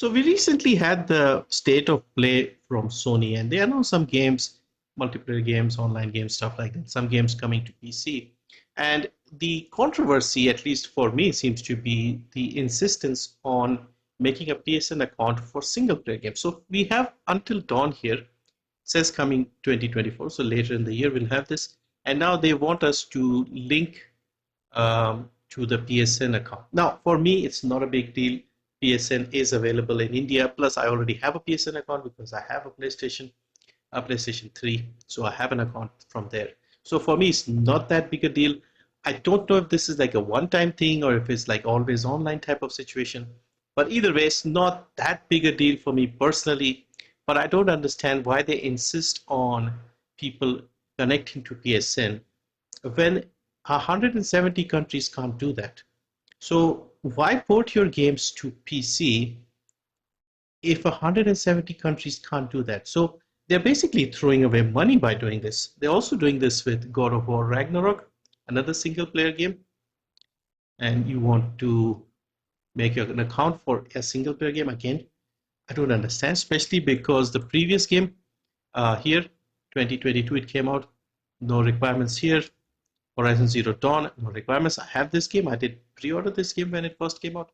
So we recently had the state of play from Sony, and they announced some games, multiplayer games, online games, stuff like that. Some games coming to PC, and the controversy, at least for me, seems to be the insistence on making a PSN account for single-player games. So we have Until Dawn here. It says coming 2024, so later in the year we'll have this. And now they want us to link to the PSN account. Now, for me, it's not a big deal. PSN is available in India. Plus, I already have a PSN account because I have a PlayStation 3. So I have an account from there. So for me, it's not that big a deal. I don't know if this is like a one-time thing or if it's like always online type of situation. But either way, it's not that big a deal for me personally. But I don't understand why they insist on people connecting to PSN when 170 countries can't do that. So why port your games to PC if 170 countries can't do that? So they're basically throwing away money by doing this. They're also doing this with God of War Ragnarok, another single player game. And you want to make an account for a single player game again. I don't understand, especially because the previous game here, 2022, it came out, no requirements here. Horizon Zero Dawn, no requirements. I have this game. I did pre-order this game when it first came out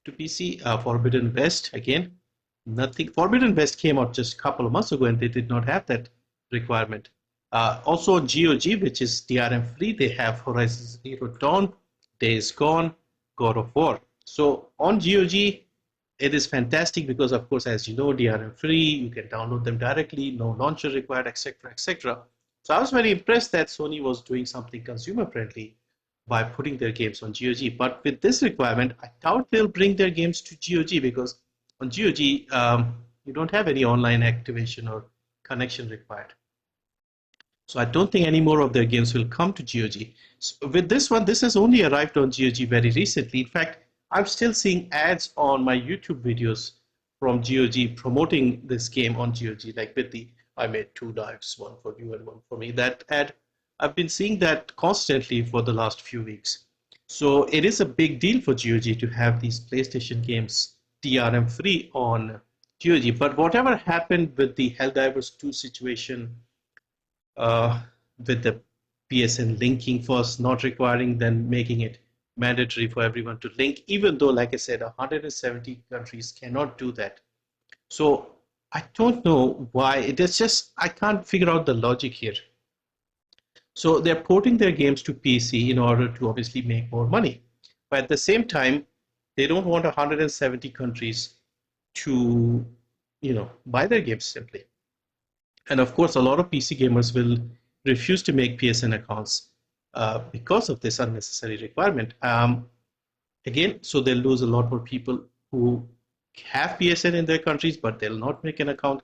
to PC. Forbidden West, again, nothing. Forbidden West came out just a couple of months ago and they did not have that requirement. Also on GOG, which is DRM-free, they have Horizon Zero Dawn, Days Gone, God of War. So on GOG, it is fantastic because, of course, as you know, DRM-free, you can download them directly, no launcher required, etc., etc. So I was very impressed that Sony was doing something consumer friendly by putting their games on GOG. But with this requirement, I doubt they'll bring their games to GOG because on GOG, you don't have any online activation or connection required. So I don't think any more of their games will come to GOG. So with this one, this has only arrived on GOG very recently. In fact, I'm still seeing ads on my YouTube videos from GOG promoting this game on GOG, like with the I made 2 lives, one for you and one for me. That ad, I've been seeing that constantly for the last few weeks. So it is a big deal for GOG to have these PlayStation games DRM free on GOG. But whatever happened with the Helldivers 2 situation, with the PSN linking first, not requiring, then making it mandatory for everyone to link, even though, like I said, 170 countries cannot do that. So I don't know why. It is just, I can't figure out the logic here. So they're porting their games to PC in order to obviously make more money. But at the same time, they don't want 170 countries to, buy their games simply. And of course, a lot of PC gamers will refuse to make PSN accounts because of this unnecessary requirement. Again, so they'll lose a lot more people who have PSN in their countries, but they'll not make an account.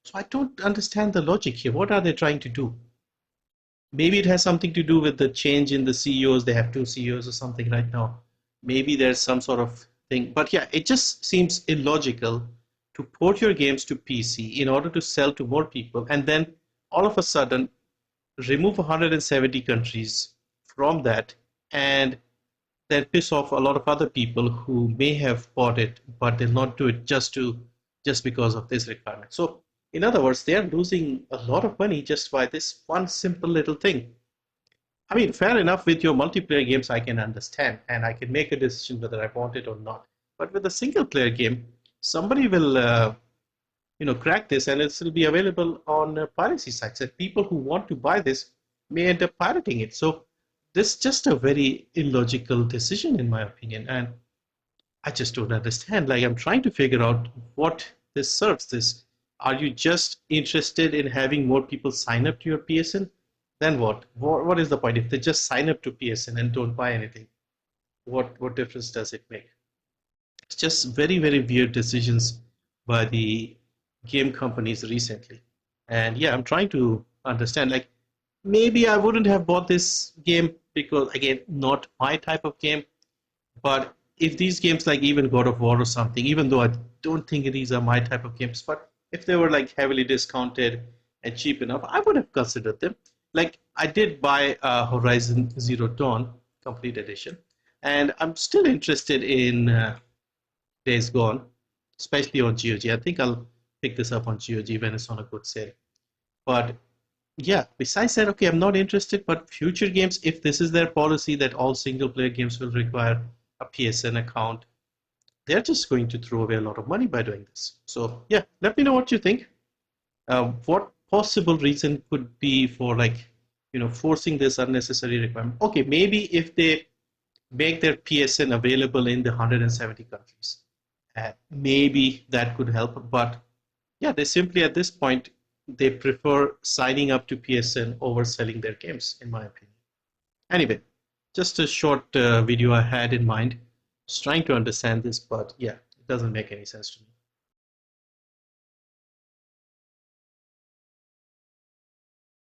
So I don't understand the logic here. What are they trying to do? Maybe it has something to do with the change in the CEOs. They have 2 CEOs or something right now. Maybe there's some sort of thing. But yeah, it just seems illogical to port your games to PC in order to sell to more people and then all of a sudden remove 170 countries from that and then piss off a lot of other people who may have bought it, but they'll not do it just because of this requirement. So in other words, they are losing a lot of money just by this one simple little thing. I mean, fair enough, with your multiplayer games, I can understand and I can make a decision whether I want it or not. But with a single player game, somebody will crack this and it will be available on piracy sites. And people who want to buy this may end up pirating it. So this is just a very illogical decision, in my opinion. And I just don't understand. Like, I'm trying to figure out what this serves. This, are you just interested in having more people sign up to your PSN? Then what? What is the point? If they just sign up to PSN and don't buy anything, what difference does it make? It's just very, very weird decisions by the game companies recently. And yeah, I'm trying to understand, like, maybe I wouldn't have bought this game because, again, not my type of game. But if these games, like even God of War or something, even though I don't think these are my type of games, but if they were like heavily discounted and cheap enough, I would have considered them. Like, I did buy Horizon Zero Dawn Complete Edition, and I'm still interested in Days Gone. especially on GOG. I think I'll pick this up on GOG when it's on a good sale. But yeah, besides that, okay, I'm not interested. But future games, if this is their policy that all single player games will require a PSN account, they're just going to throw away a lot of money by doing this. So yeah, let me know what you think. What possible reason could be for, like, forcing this unnecessary requirement? Okay, maybe if they make their PSN available in the 170 countries, maybe that could help. But yeah, they simply at this point they prefer signing up to PSN over selling their games, in my opinion. Anyway, just a short video I had in mind, just trying to understand this, but yeah, it doesn't make any sense to me.